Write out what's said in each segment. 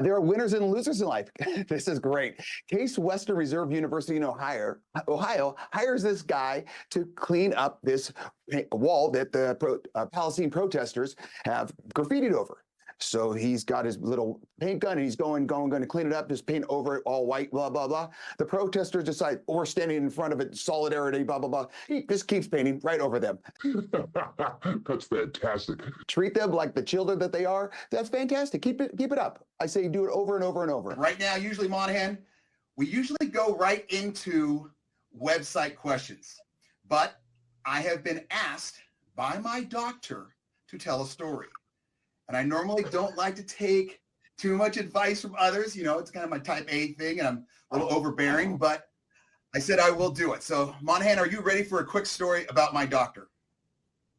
There are winners and losers in life. This is great. Case Western Reserve University in Ohio hires this guy to clean up this wall that the Palestinian protesters have graffitied over. So he's got his little paint gun and he's going to clean it up, just paint over it all white, blah, blah, blah. The protesters decide, oh, we're standing in front of it, solidarity, blah, blah, blah. He just keeps painting right over them. That's fantastic. Treat them like the children that they are. That's fantastic. Keep it up. I say do it over and over and over. Right now, usually, Monahan, we usually go right into website questions. But I have been asked by my doctor to tell a story. And I normally don't like to take too much advice from others. You know, it's kind of my type A thing, and I'm a little overbearing, but I said I will do it. So, Monahan, are you ready for a quick story about my doctor?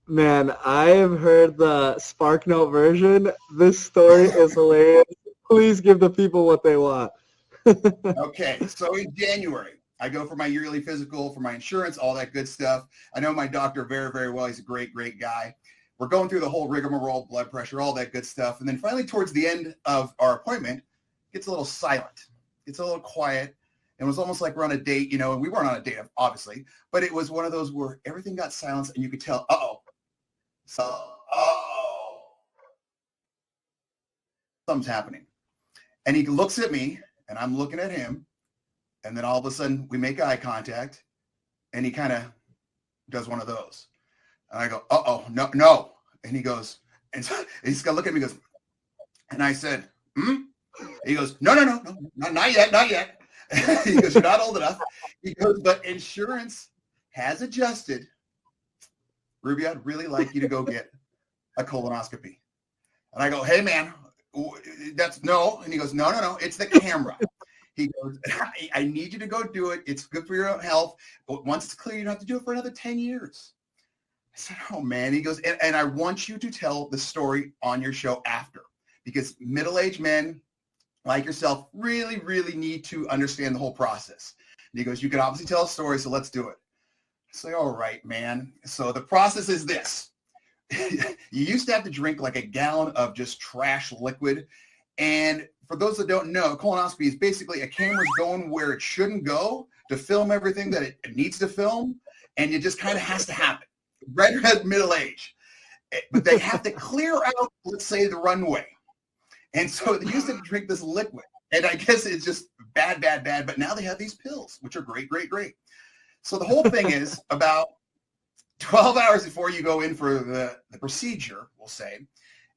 Man, I have heard the SparkNote version. This story is hilarious. Please give the people what they want. Okay, so in January, I go for my yearly physical, for my insurance, all that good stuff. I know my doctor very, very well. He's a great, great guy. We're going through the whole rigmarole, blood pressure, all that good stuff. And then finally, towards the end of our appointment, it gets a little silent. It's a little quiet. It was almost like we're on a date, you know, and we weren't on a date, obviously, but it was one of those where everything got silenced and you could tell, something's happening. And he looks at me and I'm looking at him. And then all of a sudden we make eye contact and he kind of does one of those. And I go, no. And he goes, and so he's going to look at me and goes, and I said, He goes, no, not yet. He goes, you're not old enough. He goes, but insurance has adjusted. Rubio, I'd really like you to go get a colonoscopy. And I go, hey, man, that's no. And he goes, no, it's the camera. He goes, I need you to go do it. It's good for your health. But once it's clear, you don't have to do it for another 10 years. I said, oh, man. He goes, and I want you to tell the story on your show after, because middle-aged men like yourself really, really need to understand the whole process. And he goes, you can obviously tell a story, so let's do it. I say, all right, man. So the process is this. You used to have to drink like a gallon of just trash liquid. And for those that don't know, colonoscopy is basically a camera's going where it shouldn't go to film everything that it needs to film. And it just kind of has to happen. Red middle age. But they have to clear out, let's say, the runway. And so they used to drink this liquid. And I guess it's just bad. But now they have these pills, which are great. So the whole thing is about 12 hours before you go in for the procedure, we'll say,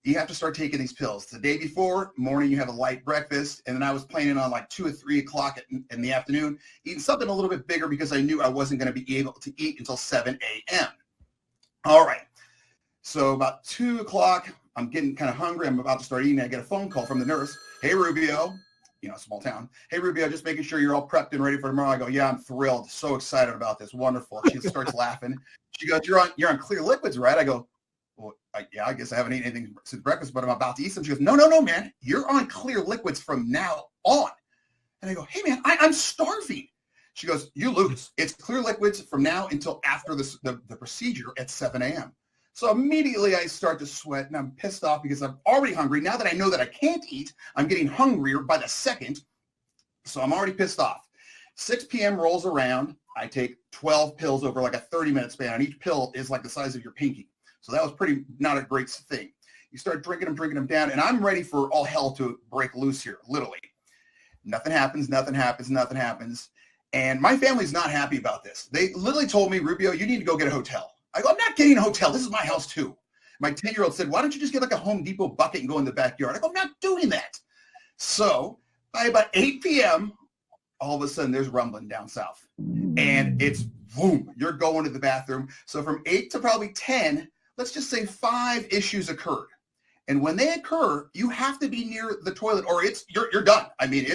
you have to start taking these pills. The day before, morning, you have a light breakfast. And then I was planning on like 2 or 3 o'clock in the afternoon, eating something a little bit bigger because I knew I wasn't going to be able to eat until 7 a.m. All right. So about 2 o'clock, I'm getting kind of hungry. I'm about to start eating. I get a phone call from the nurse. Hey, Rubio. You know, small town. Hey, Rubio, just making sure you're all prepped and ready for tomorrow. I go, yeah, I'm thrilled. So excited about this. Wonderful. She starts laughing. She goes, you're on clear liquids, right? I go, well, yeah, I guess I haven't eaten anything since breakfast, but I'm about to eat some. She goes, no, man. You're on clear liquids from now on. And I go, hey, man, I'm starving. She goes, you lose. It's clear liquids from now until after the procedure at 7 a.m. So immediately I start to sweat and I'm pissed off because I'm already hungry. Now that I know that I can't eat, I'm getting hungrier by the second. So I'm already pissed off. 6 p.m. rolls around. I take 12 pills over like a 30-minute span. And each pill is like the size of your pinky. So that was pretty not a great thing. You start drinking them down. And I'm ready for all hell to break loose here, literally. Nothing happens. And my family's not happy about this. They literally told me, Rubio, you need to go get a hotel. I go, I'm not getting a hotel. This is my house too. My 10-year-old said, why don't you just get like a Home Depot bucket and go in the backyard? I go, I'm not doing that. So by about 8 p.m., all of a sudden there's rumbling down south. And it's boom, you're going to the bathroom. So from 8 to probably 10, let's just say 5 issues occurred. And when they occur, you have to be near the toilet or you're done. I mean,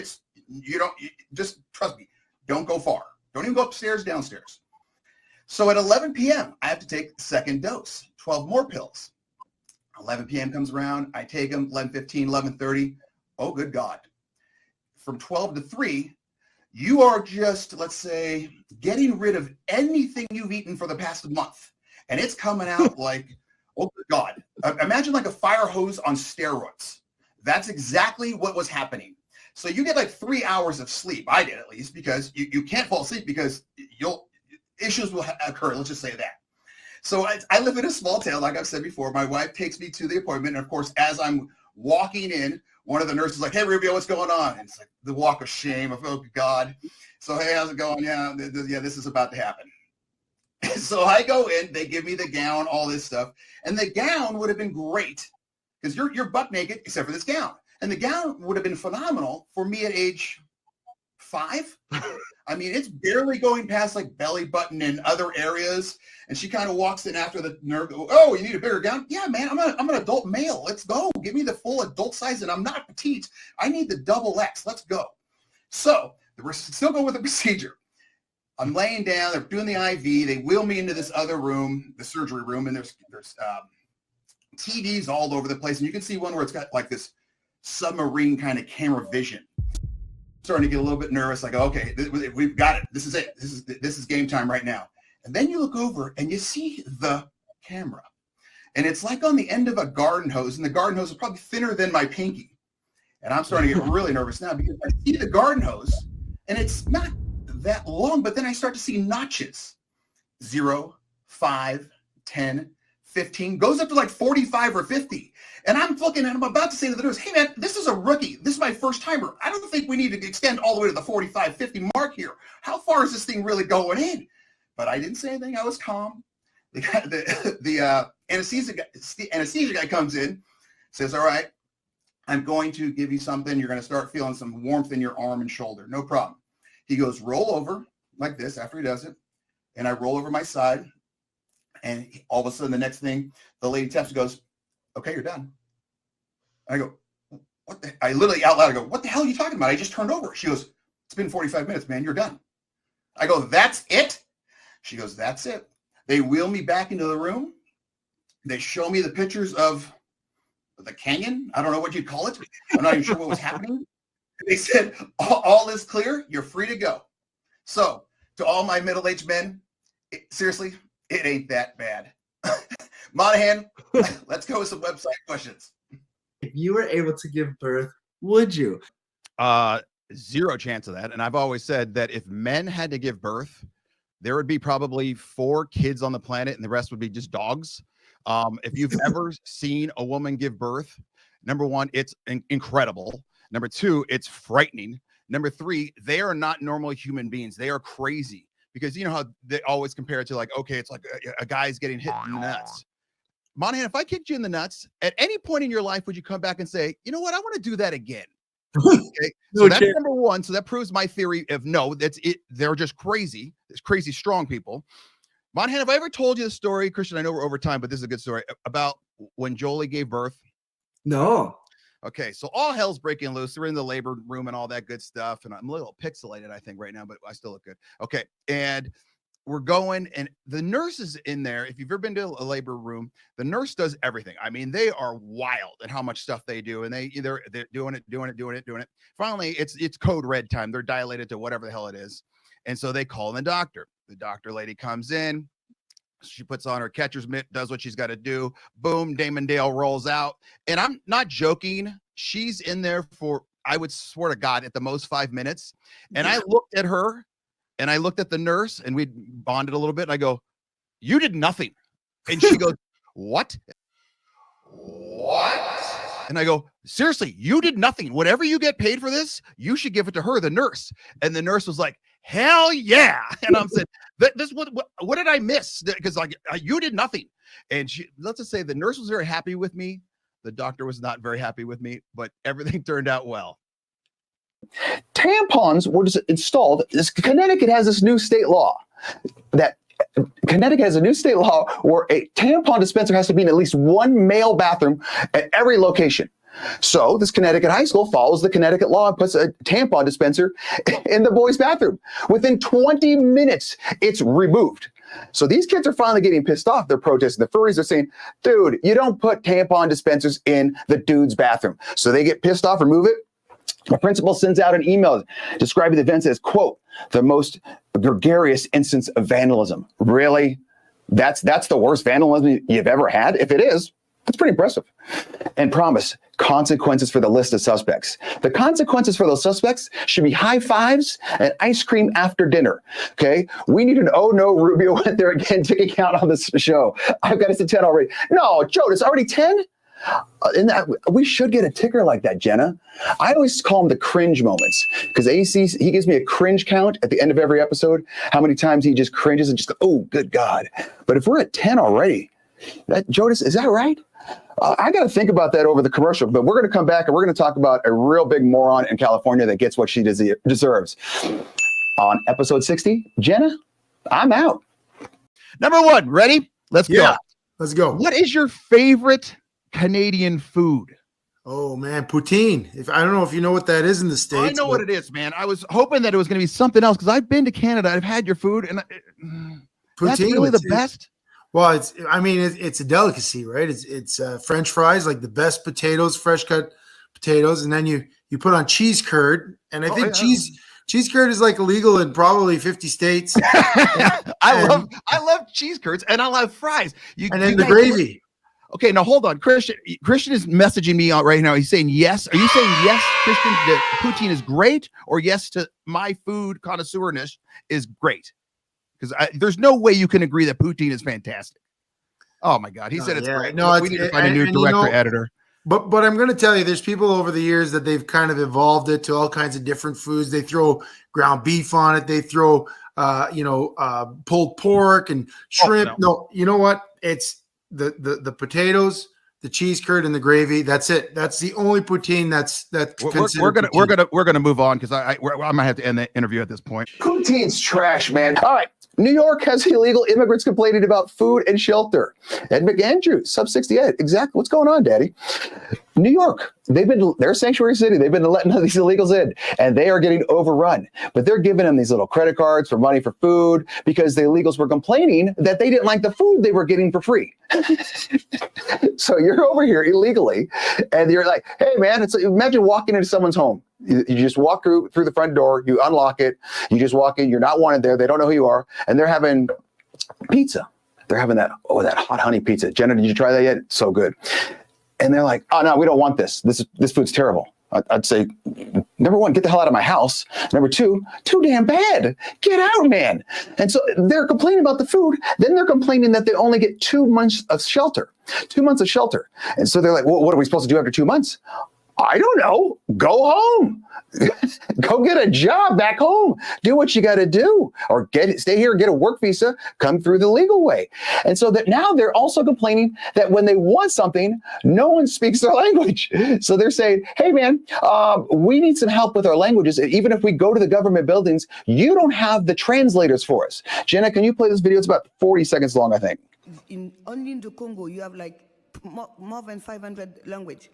just trust me, don't go far. Don't even go upstairs, downstairs. So at 11 p.m., I have to take the second dose, 12 more pills. 11 p.m. comes around. I take them, 11:15, 11:30. Oh, good God. From 12 to 3, you are just, let's say, getting rid of anything you've eaten for the past month. And it's coming out like, oh, good God. Imagine like a fire hose on steroids. That's exactly what was happening. So you get like 3 hours of sleep. I did, at least, because you can't fall asleep because issues will occur. Let's just say that. So I live in a small town, like I've said before. My wife takes me to the appointment. And of course, as I'm walking in, one of the nurses is like, "Hey, Rubio, what's going on?" And it's like the walk of shame of, oh, God. So, hey, how's it going? Yeah, this is about to happen. So I go in, they give me the gown, all this stuff. And the gown would have been great because you're butt naked except for this gown. And the gown would have been phenomenal for me at age 5. I mean, it's barely going past like belly button and other areas. And she kind of walks in after the nurse. "Oh, you need a bigger gown?" "Yeah, man, I'm an adult male. Let's go. Give me the full adult size. And I'm not petite. I need the XXL. Let's go." So we're still going with the procedure. I'm laying down. They're doing the IV. They wheel me into this other room, the surgery room, and there's TVs all over the place. And you can see one where it's got like this submarine kind of camera vision. Starting to get a little bit nervous, like, okay, we've got it. This is it. This is game time right now. And then you look over and you see the camera. And it's like on the end of a garden hose, and the garden hose is probably thinner than my pinky. And I'm starting to get really nervous now because I see the garden hose, and it's not that long, but then I start to see notches. 0, 5, 10, 15, goes up to like 45 or 50. And I'm looking and I'm about to say to the nurse, "Hey, man, this is a rookie. This is my first timer. I don't think we need to extend all the way to the 45, 50 mark here. How far is this thing really going in?" But I didn't say anything. I was calm. The anesthesia guy comes in, says, "All right, I'm going to give you something. You're going to start feeling some warmth in your arm and shoulder. No problem." He goes, "Roll over like this," after he does it. And I roll over my side. And all of a sudden, the next thing, the lady taps and goes, "Okay, you're done." And I go, "What the?" I literally out loud, I go, "What the hell are you talking about? I just turned over." She goes, "It's been 45 minutes, man. You're done." I go, "That's it?" She goes, "That's it." They wheel me back into the room. They show me the pictures of the canyon. I don't know what you'd call it. I'm not even sure what was happening. They said, all is clear. You're free to go." So to all my middle-aged men, seriously, it ain't that bad. Monahan, let's go with some website questions. If you were able to give birth, would you? Zero chance of that. And I've always said that if men had to give birth, there would be probably 4 kids on the planet and the rest would be just dogs. If you've ever seen a woman give birth, number 1, it's incredible. Number 2, it's frightening. Number 3, they are not normal human beings. They are crazy. Because you know how they always compare it to like, okay, it's like a guy's getting hit in the nuts. Monahan, if I kicked you in the nuts, at any point in your life, would you come back and say, "You know what? I want to do that again"? Okay. So that's number 1. So that proves my theory of no, that's it. They're just crazy. It's crazy, strong people. Monahan, have I ever told you the story, Christian? I know we're over time, but this is a good story about when Jolie gave birth. No. Okay, so all hell's breaking loose. We're in the labor room and all that good stuff. And I'm a little pixelated, I think, right now, but I still look good. Okay, and we're going, and the nurse is in there. If you've ever been to a labor room, the nurse does everything. I mean, they are wild at how much stuff they do, and they're doing it. Finally, it's code red time. They're dilated to whatever the hell it is, and so they call in the doctor. The doctor lady comes in. She puts on her catcher's mitt, does what she's got to do. Boom, Damon Dale rolls out. And I'm not joking. She's in there for, I would swear to God, at the most 5 minutes. And I looked at her and I looked at the nurse and we bonded a little bit. And I go, "You did nothing." And she goes, "What? What?" And I go, "Seriously, you did nothing. Whatever you get paid for this, you should give it to her, the nurse." And the nurse was like, "Hell yeah." And I'm saying, what did I miss? Because like you did nothing. And let's just say the nurse was very happy with me. The doctor was not very happy with me, but everything turned out well. Tampons were just installed. Connecticut has this new state law that Connecticut has a new state law where a tampon dispenser has to be in at least one male bathroom at every location. So this Connecticut high school follows the Connecticut law and puts a tampon dispenser in the boys' bathroom. Within 20 minutes, it's removed. So these kids are finally getting pissed off. They're protesting. The furries are saying, "Dude, you don't put tampon dispensers in the dude's bathroom." So they get pissed off, remove it. The principal sends out an email describing the events as, quote, "the most gregarious instance of vandalism." Really? That's the worst vandalism you've ever had? If it is, That's pretty impressive. And promise consequences for the list of suspects. The consequences for those suspects should be high fives and ice cream after dinner. Okay. We need an oh no, Rubio went there again, ticket count on this show. I've got us to 10 already. No, Joe, it's already 10? And that we should get a ticker like that, Jenna. I always call them the cringe moments because AC, he gives me a cringe count at the end of every episode. How many times he just cringes and just go, oh, good God. But if we're at 10 already, Jonas, is that right? I got to think about that over the commercial, but we're going to come back and we're going to talk about a real big moron in California that gets what she deserves. On episode 60, Jenna, I'm out. Number 1, ready? Let's go. Let's go. What is your favorite Canadian food? Oh man, poutine. I don't know if you know what that is in the States. I know what it is, man. I was hoping that it was going to be something else because I've been to Canada. I've had your food, and that's really the best. Well, it's a delicacy, right? It's French fries, like the best potatoes, fresh cut potatoes, and then you put on cheese curd, and I think cheese curd is like illegal in probably 50 states. I love cheese curds, and I love fries. And then the gravy. Okay, now hold on. Christian is messaging me out right now. He's saying yes. Are you saying yes, Christian, that poutine is great, or yes to my food connoisseurness is great? Because there's no way you can agree that poutine is fantastic. Oh my God, he said it's great. No, we need to find a new director editor. But I'm going to tell you, there's people over the years that they've kind of evolved it to all kinds of different foods. They throw ground beef on it. They throw pulled pork and shrimp. No, you know what? It's the potatoes, the cheese curd, and the gravy. That's it. That's the only poutine that's we're gonna move on because I might have to end the interview at this point. Poutine's trash, man. All right. New York has illegal immigrants complaining about food and shelter. Ed McAndrew, sub 68. Exactly. What's going on, Daddy? New York, they're a sanctuary city. They've been letting these illegals in, and they are getting overrun. But they're giving them these little credit cards for money for food because the illegals were complaining that they didn't like the food they were getting for free. So you're over here illegally, and you're like, hey, man, imagine walking into someone's home. You just walk through the front door, you unlock it, you just walk in, you're not wanted there, they don't know who you are, and they're having pizza. They're having that hot honey pizza. Jenna, did you try that yet? So good. And they're like, oh, no, we don't want this. This food's terrible. I'd say, number 1, get the hell out of my house. Number 2, too damn bad. Get out, man. And so they're complaining about the food. Then they're complaining that they only get 2 months of shelter. 2 months of shelter. And so they're like, well, what are we supposed to do after 2 months? I don't know. Go home. Go get a job back home. Do what you got to do, or stay here, get a work visa, come through the legal way. And so that now they're also complaining that when they want something, no one speaks their language. So they're saying, hey, man, we need some help with our languages. Even if we go to the government buildings, you don't have the translators for us. Jenna, can you play this video? It's about 40 seconds long, I think. Only in the Congo, you have like more than 500 language.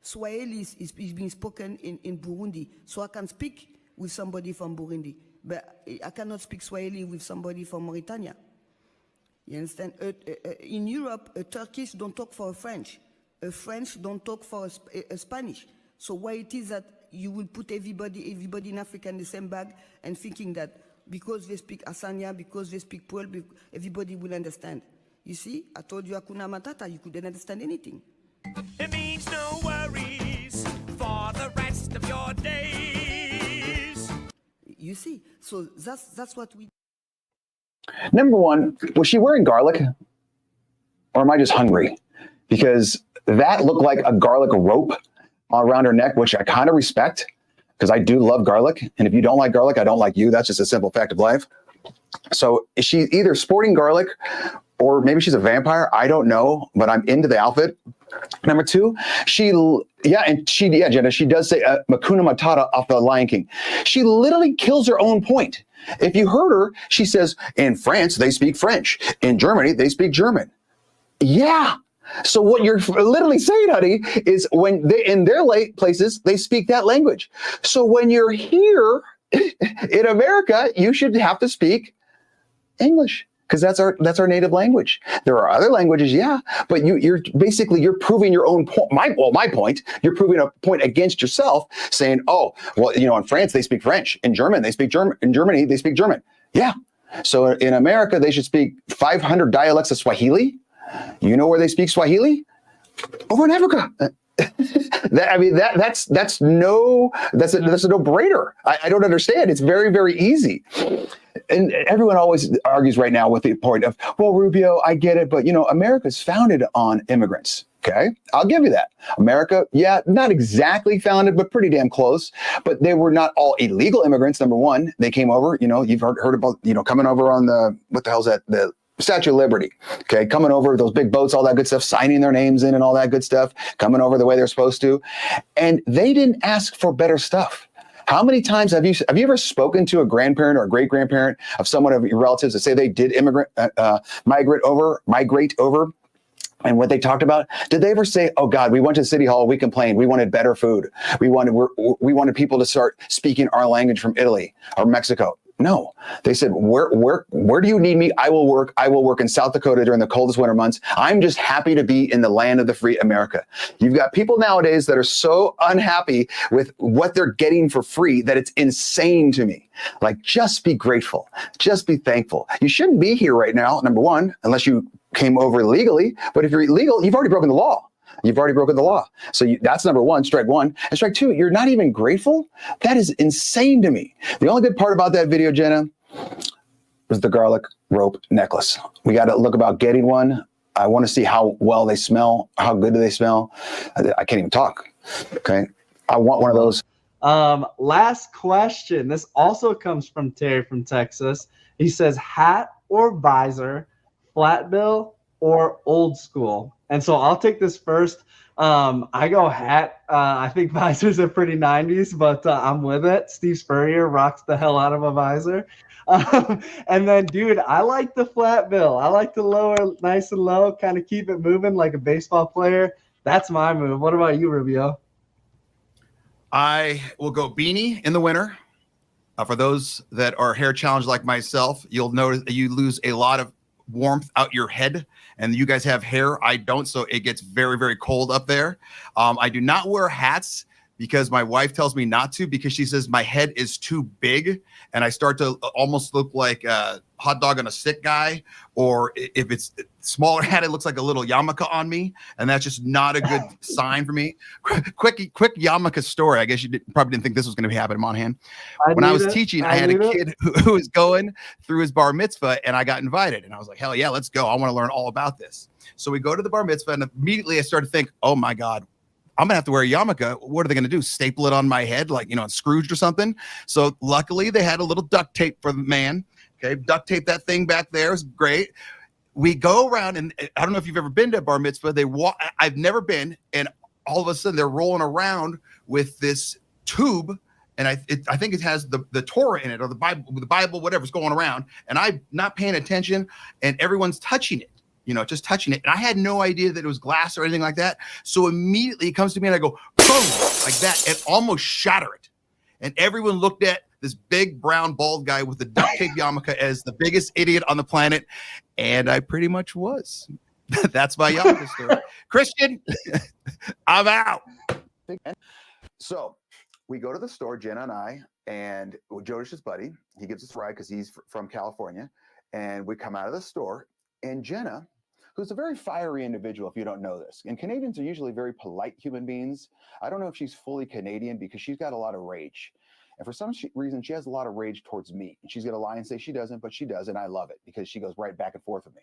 Swahili is being spoken in Burundi, so I can speak with somebody from Burundi, but I cannot speak Swahili with somebody from Mauritania. You understand? In Europe, a Turkish don't talk for a French don't talk for a Spanish. So why it is that you will put everybody in Africa in the same bag and thinking that because they speak Asanya, because they speak Pearl, everybody will understand. You see, I told you Hakuna Matata, you couldn't understand anything. It means no worries for the rest of your days. You see, so that's what we. Number 1, was she wearing garlic, or am I just hungry? Because that looked like a garlic rope around her neck, which I kind of respect because I do love garlic. And if you don't like garlic, I don't like you. That's just a simple fact of life. So is she either sporting garlic or maybe she's a vampire? I don't know, but I'm into the outfit. Number 2, Jenna, she does say Hakuna Matata off the Lion King. She literally kills her own point. If you heard her, she says, in France, they speak French. In Germany, they speak German. Yeah. So what you're literally saying, honey, is when they in their places, they speak that language. So when you're here in America, you should have to speak English. Because that's our native language. There are other languages, yeah, but you're proving your own point. My point. You're proving a point against yourself, saying, oh, well, in France they speak French, in German they speak German, in Germany they speak German. Yeah. So in America they should speak 500 dialects of Swahili. You know where they speak Swahili? over in Africa. That's a no-brainer. I don't understand. It's very, very easy. And everyone always argues right now with the point of, well, Rubio, I get it, but America's founded on immigrants. Okay, I'll give you that. America, yeah, not exactly founded, but pretty damn close. But they were not all illegal immigrants. Number one, they came over. You've heard about coming over on what the hell's that, the Statue of Liberty. Okay, coming over those big boats, all that good stuff, signing their names in and all that good stuff, coming over the way they're supposed to, and they didn't ask for better stuff. How many times have you ever spoken to a grandparent or a great grandparent of someone of your relatives that say they did migrate over? And what they talked about, did they ever say, "Oh God, we went to City Hall, we complained, we wanted better food, we wanted people to start speaking our language from Italy or Mexico"? No, they said, where do you need me? I will work in South Dakota during the coldest winter months. I'm just happy to be in the land of the free America. You've got people nowadays that are so unhappy with what they're getting for free that it's insane to me. Like, just be grateful. Just be thankful. You shouldn't be here right now, number one, unless you came over illegally. But if you're illegal, you've already broken the law. You've already broken the law. So that's number one, strike one. And strike two, you're not even grateful? That is insane to me. The only good part about that video, Jenna, was the garlic rope necklace. We got to look about getting one. I want to see how well they smell. How good do they smell? I can't even talk. Okay. I want one of those. Last question. This also comes from Terry from Texas. He says, hat or visor, flat bill or old school? And so I'll take this first. I go hat. I think visors are pretty 90s, but I'm with it. Steve Spurrier rocks the hell out of a visor. And then, dude, I like the flat bill. I like to lower nice and low, kind of keep it moving like a baseball player. That's my move. What about you, Rubio? I will go beanie in the winter. For those that are hair challenged like myself, you'll notice you lose a lot of warmth out your head, and you guys have hair. I don't, so it gets very, very cold up there. I do not wear hats because my wife tells me not to, because she says my head is too big and I start to almost look like a hot dog on a stick guy, or if it's smaller hat, it looks like a little yarmulke on me, and that's just not a good sign for me. Quick yarmulke story. I guess you probably didn't think this was going to happen in Monahan. When I was teaching, I had a kid who was going through his bar mitzvah, and I got invited, and I was like, hell yeah, let's go. I want to learn all about this. So we go to the bar mitzvah, and immediately I started to think, oh my God, I'm gonna have to wear a yarmulke. What are they gonna do? Staple it on my head like, Scrooged or something? So luckily they had a little duct tape for the man. Okay, duct tape that thing back there is great. We go around, and I don't know if you've ever been to a bar mitzvah. I've never been, and all of a sudden they're rolling around with this tube, and I think it has the Torah in it, or the Bible, whatever's going around, and I'm not paying attention, and everyone's touching it. Just touching it. And I had no idea that it was glass or anything like that. So immediately it comes to me and I go, boom, like that, and almost shatter it. And everyone looked at this big brown bald guy with the duct tape yarmulke as the biggest idiot on the planet. And I pretty much was. That's my yarmulke story. Christian, I'm out. So we go to the store, Jenna and I, and Jodish's buddy. He gives us a ride because he's from California. And we come out of the store, and Jenna, who's a very fiery individual, if you don't know this, and Canadians are usually very polite human beings. I don't know if she's fully Canadian because she's got a lot of rage. And for some reason, she has a lot of rage towards me. And she's going to lie and say she doesn't, but she does. And I love it because she goes right back and forth with me.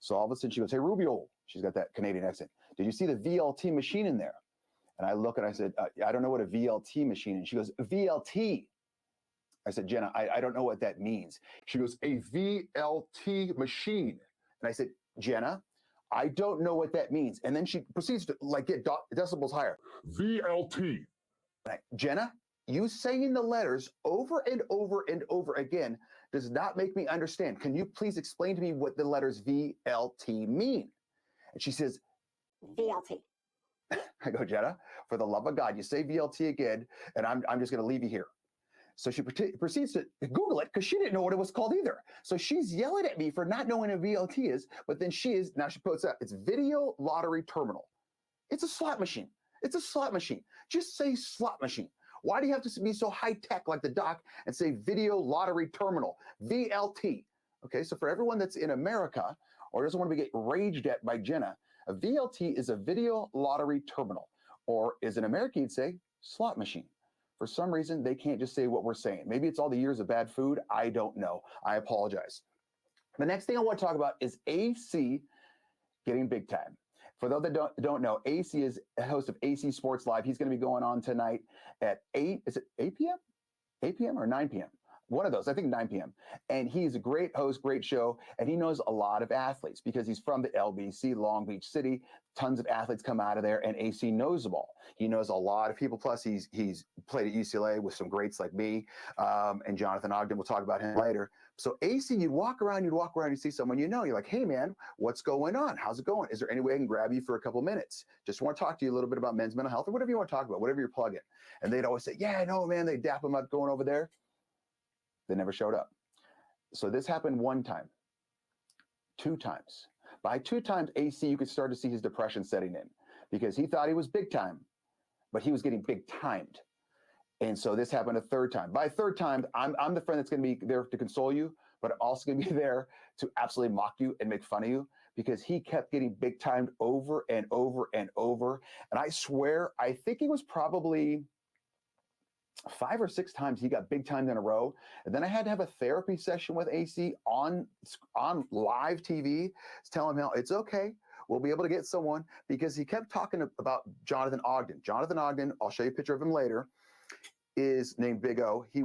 So all of a sudden she goes, hey, Rubio, she's got that Canadian accent. Did you see the VLT machine in there? And I look and I said, I don't know what a VLT machine is. And she goes, VLT. I said, Jenna, I don't know what that means. She goes, a VLT machine. And I said, Jenna, I don't know what that means. And then she proceeds to get decibels higher. VLT. Jenna, you saying the letters over and over and over again does not make me understand. Can you please explain to me what the letters VLT mean? And she says, VLT. I go, Jenna, for the love of God, you say VLT again, and I'm just going to leave you here. So she proceeds to Google it because she didn't know what it was called either. So she's yelling at me for not knowing what VLT is, but then she puts up, it's Video Lottery Terminal. It's a slot machine. It's a slot machine. Just say slot machine. Why do you have to be so high tech like the doc and say Video Lottery Terminal, VLT? Okay, so for everyone that's in America or doesn't want to get raged at by Jenna, A VLT is a video lottery terminal, or as an American you'd say, slot machine. For some reason, they can't just say what we're saying. Maybe it's all the years of bad food. I don't know. I apologize. The next thing I want to talk about is AC getting big time. For those that don't know, AC is a host of AC Sports Live. He's going to be going on tonight at 8, is it 8 p.m.? 8 p.m. or 9 p.m.? One of those, I think 9 p.m. And he's a great host, great show, and he knows a lot of athletes because he's from the LBC, Long Beach City. Tons of athletes come out of there, and AC knows them all. He knows a lot of people. Plus, he's played at UCLA with some greats like me and Jonathan Ogden. We'll talk about him later. So AC, you'd walk around, you see someone you know. You're like, hey, man, what's going on? How's it going? Is there any way I can grab you for a couple minutes? Just want to talk to you a little bit about men's mental health or whatever you want to talk about, whatever you're plugging. And they'd always say, yeah, I know, man. They dap him up going over there. They never showed up. So this happened one time, 2 times. By 2 times, AC, you could start to see his depression setting in because he thought he was big time, but he was getting big timed. And so this happened a 3rd time. By 3rd time, I'm the friend that's going to be there to console you, but I'm also going to be there to absolutely mock you and make fun of you because he kept getting big timed over and over and over. And I swear, I think he was probably 5 or 6 times he got big timed in a row. And then I had to have a therapy session with AC on live TV, telling him it's okay. We'll be able to get someone because he kept talking about Jonathan Ogden. Jonathan Ogden, I'll show you a picture of him later, is named Big O. He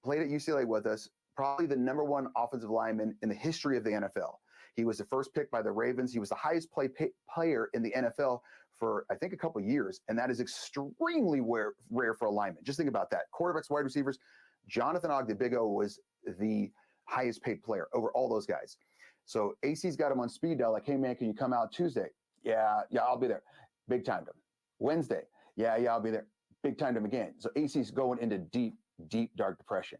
played at UCLA with us, probably the #1 offensive lineman in the history of the NFL. He was the first pick by the Ravens. He was the highest player in the NFL for, I think, a couple of years. And that is extremely rare for a lineman. Just think about that. Quarterbacks, wide receivers. Jonathan Ogden, Big O, was the highest paid player over all those guys. So AC's got him on speed dial, like, hey, man, can you come out Tuesday? Yeah, I'll be there. Big timed him. Wednesday. Yeah, I'll be there. Big timed him again. So AC's going into deep, deep, dark depression.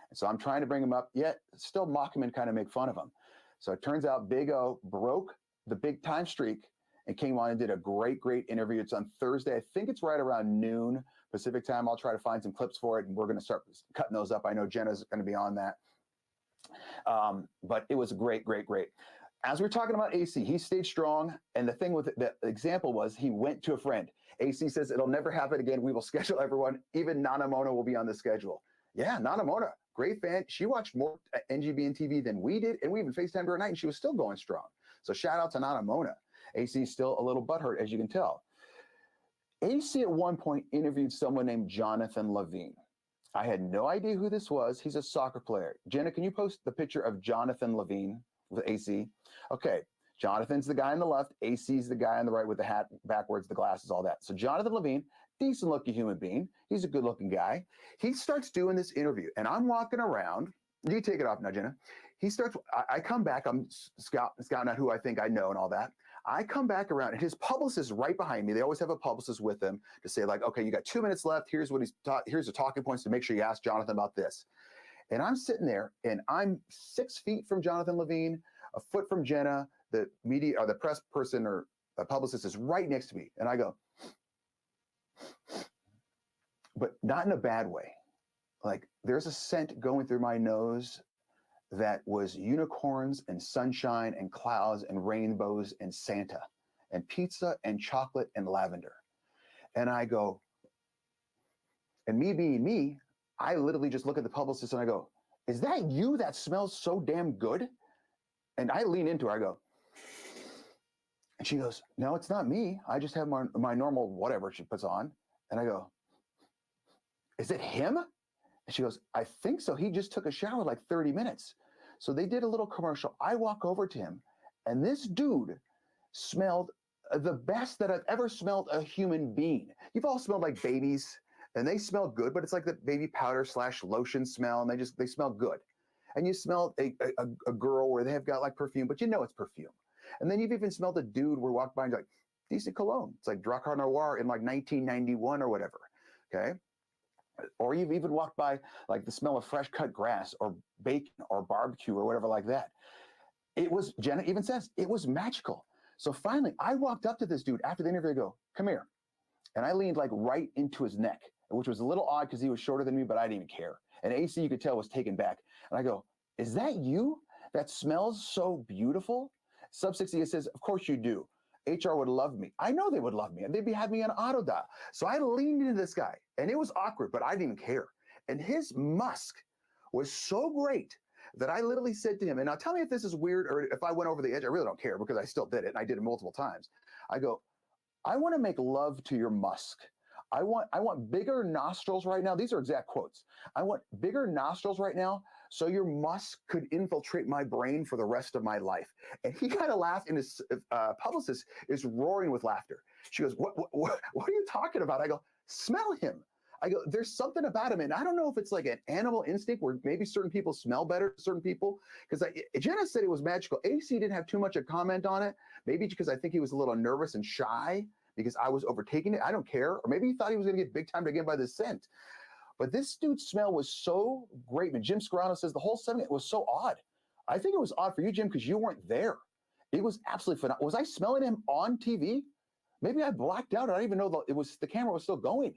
And so I'm trying to bring him up, yet still mock him and kind of make fun of him. So it turns out Big O broke the big time streak and came on and did a great, great interview. It's on Thursday. I think it's right around noon Pacific time. I'll try to find some clips for it, and we're going to start cutting those up. I know Jenna's going to be on that. But it was great, great, great. As we're talking about AC, he stayed strong. And the thing with the example was he went to a friend. AC says, it'll never happen again. We will schedule everyone. Even Nana Mona will be on the schedule. Yeah, Nana Mona, great fan. She watched more NGBN TV than we did. And we even FaceTimed her at night, and she was still going strong. So shout out to Nana Mona. AC is still a little butthurt, as you can tell. AC at one point interviewed someone named Jonathan Levine. I had no idea who this was. He's a soccer player. Jenna, can you post the picture of Jonathan Levine with AC? Okay, Jonathan's the guy on the left. AC's the guy on the right with the hat backwards, the glasses, all that. So Jonathan Levine, decent looking human being. He's a good looking guy. He starts doing this interview, and I'm walking around. You take it off now, Jenna. He starts, I come back. I'm scouting out who I think I know and all that. I come back around, and his publicist is right behind me. They always have a publicist with them to say, like, okay, you got 2 minutes left. Here's what here's the talking points to make sure you ask Jonathan about this. And I'm sitting there, and I'm 6 feet from Jonathan Levine, a foot from Jenna. The media or the press person or a publicist is right next to me. And I go, but not in a bad way. Like, there's a scent going through my nose that was unicorns and sunshine and clouds and rainbows and Santa and pizza and chocolate and lavender. And I go, and me being me, I literally just look at the publicist and I go, is that you that smells so damn good? And I lean into her, I go, and she goes, no, it's not me. I just have my normal whatever she puts on. And I go, is it him? And she goes, I think so. He just took a shower like 30 minutes. So they did a little commercial. I walk over to him, and this dude smelled the best that I've ever smelled a human being. You've all smelled like babies, and they smell good, but it's like the baby powder / lotion smell, and they smell good. And you smell a girl where they have got like perfume, but you know it's perfume. And then you've even smelled a dude where you walk by and you're like, decent cologne. It's like Drakkar Noir in like 1991 or whatever, okay? Or you've even walked by like the smell of fresh cut grass or bacon or barbecue or whatever like that. It was, Jenna even says, it was magical. So finally, I walked up to this dude after the interview. I go, come here. And I leaned like right into his neck, which was a little odd because he was shorter than me, but I didn't even care. And AC, you could tell, was taken back. And I go, is that you that smells so beautiful? Sub 60 says, of course you do. HR would love me. I know they would love me, and they'd have me on auto dial. So I leaned into this guy, and it was awkward, but I didn't even care. And his musk was so great that I literally said to him, and now tell me if this is weird or if I went over the edge. I really don't care because I still did it, and I did it multiple times. I go, I want to make love to your musk. I want bigger nostrils right now. These are exact quotes. I want bigger nostrils right now so your musk could infiltrate my brain for the rest of my life. And he kind of laughed, and his publicist is roaring with laughter. She goes, what are you talking about? I go, smell him. I go, there's something about him. And I don't know if it's like an animal instinct where maybe certain people smell better than certain people. Because Jenna said it was magical. AC didn't have too much a comment on it. Maybe because I think he was a little nervous and shy because I was overtaking it. I don't care. Or maybe he thought he was going to get big time again by the scent. But this dude's smell was so great. And Jim Scarano says the whole segment was so odd. I think it was odd for you, Jim, because you weren't there. It was absolutely phenomenal. Was I smelling him on TV? Maybe I blacked out. I don't even know the camera was still going.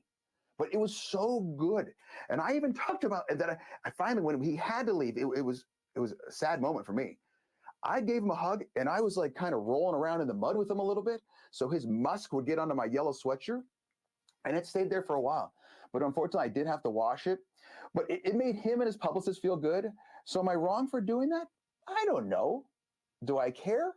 But it was so good. And I even talked about that. I finally, when he had to leave, it was a sad moment for me. I gave him a hug, and I was like kind of rolling around in the mud with him a little bit. So his musk would get onto my yellow sweatshirt, and it stayed there for a while. But unfortunately, I did have to wash it. But it made him and his publicist feel good. So am I wrong for doing that? I don't know. Do I care?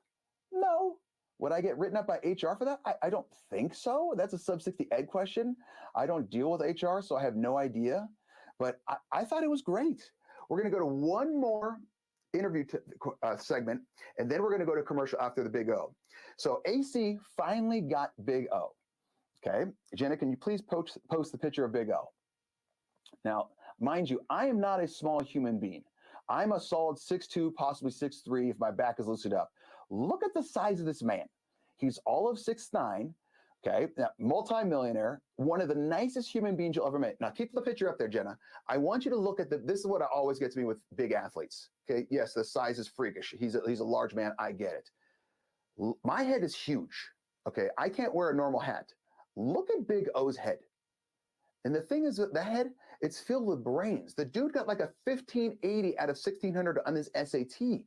No. Would I get written up by HR for that? I don't think so. That's a sub 60 ed question. I don't deal with HR, so I have no idea. But I thought it was great. We're going to go to one more interview segment, and then we're going to go to commercial after the Big O. So AC finally got Big O. Okay. Jenna, can you please post the picture of Big O? Now, mind you, I am not a small human being. I'm a solid 6'2", possibly 6'3", if my back is loosened up. Look at the size of this man. He's all of 6'9", okay, now, multi-millionaire, one of the nicest human beings you'll ever meet. Now, keep the picture up there, Jenna. I want you to look at this is what always gets me with big athletes, okay? Yes, the size is freakish. He's a large man. I get it. My head is huge, okay? I can't wear a normal hat. Look at Big O's head. And the thing is that the head, it's filled with brains. The dude got like a 1580 out of 1600 on his SAT.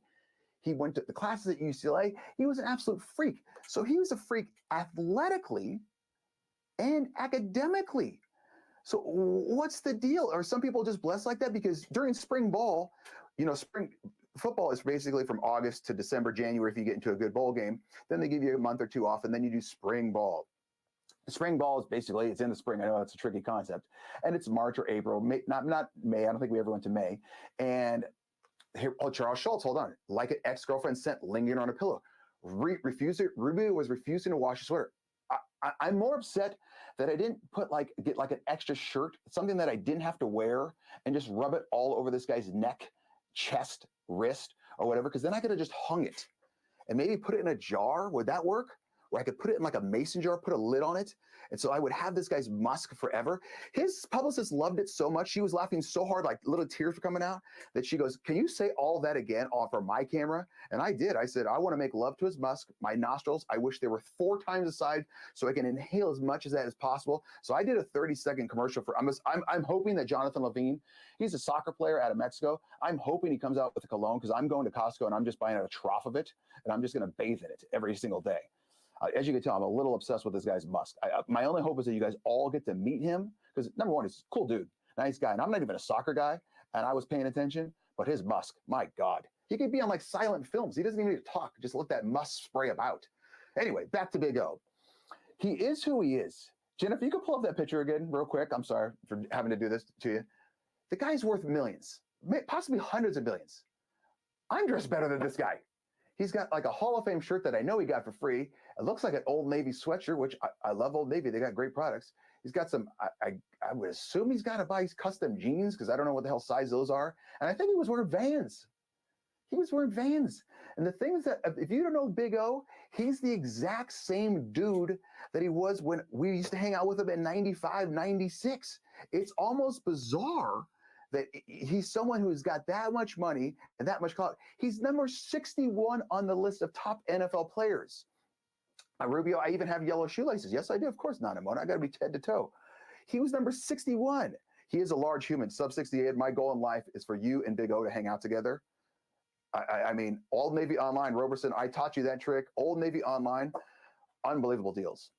He went to the classes at UCLA. He was an absolute freak. So he was a freak athletically and academically. So what's the deal? Are some people just blessed like that? Because during spring ball, spring football is basically from August to December, January, if you get into a good bowl game. Then they give you a month or two off, and then you do spring ball. Spring ball is basically, it's in the spring. I know that's a tricky concept. And it's March or April, May, not May. I don't think we ever went to May. And here, Charles Schultz, hold on. Like an ex-girlfriend sent lingering on a pillow. Rubio was refusing to wash his sweater. I'm more upset that I didn't get like an extra shirt, something that I didn't have to wear, and just rub it all over this guy's neck, chest, wrist, or whatever, because then I could have just hung it and maybe put it in a jar. Would that work? Where I could put it in like a mason jar, put a lid on it. And so I would have this guy's musk forever. His publicist loved it so much. She was laughing so hard, like little tears were coming out, that she goes, can you say all that again for my camera? And I did. I said, I want to make love to his musk, my nostrils. I wish they were 4 times the size so I can inhale as much of that as possible. So I did a 30-second commercial for, I'm hoping that Jonathan Levine, he's a soccer player out of Mexico. I'm hoping he comes out with a cologne, because I'm going to Costco and I'm just buying a trough of it. And I'm just going to bathe in it every single day. As you can tell, I'm a little obsessed with this guy's musk. My only hope is that you guys all get to meet him, because number one, he's a cool dude, nice guy. And I'm not even a soccer guy, and I was paying attention, but his musk, my God, he could be on like silent films. He doesn't even need to talk. Just let that musk spray about. Anyway, back to Big O. He is who he is. Jennifer, you could pull up that picture again real quick. I'm sorry for having to do this to you. The guy's worth millions, possibly hundreds of millions. I'm dressed better than this guy. He's got like a Hall of Fame shirt that I know he got for free. It looks like an Old Navy sweatshirt, which I love Old Navy. They got great products. He's got some, I would assume he's got to buy custom jeans, because I don't know what the hell size those are. And I think he was wearing Vans. He was wearing Vans. And the thing is that if you don't know Big O, he's the exact same dude that he was when we used to hang out with him in 95, 96. It's almost bizarre that he's someone who's got that much money and that much clout. He's number 61 on the list of top NFL players. Rubio, I even have yellow shoelaces. Yes, I do. Of course not, Amona. I got to be head to toe. He was number 61. He is a large human, sub 68. My goal in life is for you and Big O to hang out together. I mean, Old Navy Online, Roberson, I taught you that trick. Old Navy Online. unbelievable deals.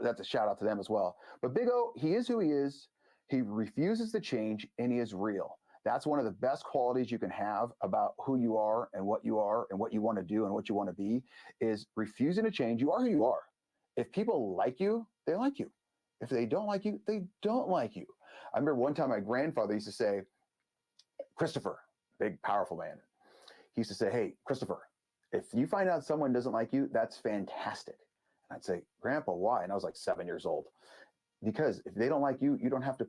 That's a shout out to them as well. But Big O, he is who he is. He refuses to change, and he is real. That's one of the best qualities you can have about who you are and what you want to do and what you want to be, is refusing to change. You are who you are. If people like you, they like you. If they don't like you, they don't like you. I remember one time my grandfather used to say, Christopher, big, powerful man. He used to say, hey, Christopher, if you find out someone doesn't like you, that's fantastic. And I'd say, Grandpa, why? And I was like 7 years old. Because if they don't like you, you don't have to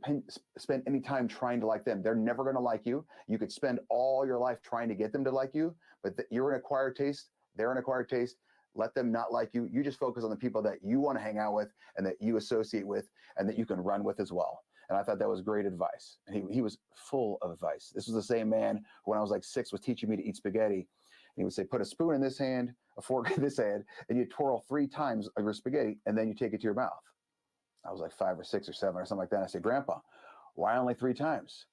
spend any time trying to like them. They're never going to like you. You could spend all your life trying to get them to like you, but you're an acquired taste. They're an acquired taste. Let them not like you. You just focus on the people that you want to hang out with and that you associate with and that you can run with as well. And I thought that was great advice. And he was full of advice. This was the same man who, when I was like 6, was teaching me to eat spaghetti. And he would say, put a spoon in this hand, a fork in this hand, and you twirl 3 times of your spaghetti, and then you take it to your mouth. I was like 5 or 6 or 7 or something like that. I said, Grandpa, why only 3 times?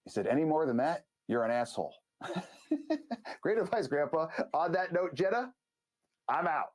He said, any more than that, you're an asshole. Great advice, Grandpa. On that note, Jenna, I'm out.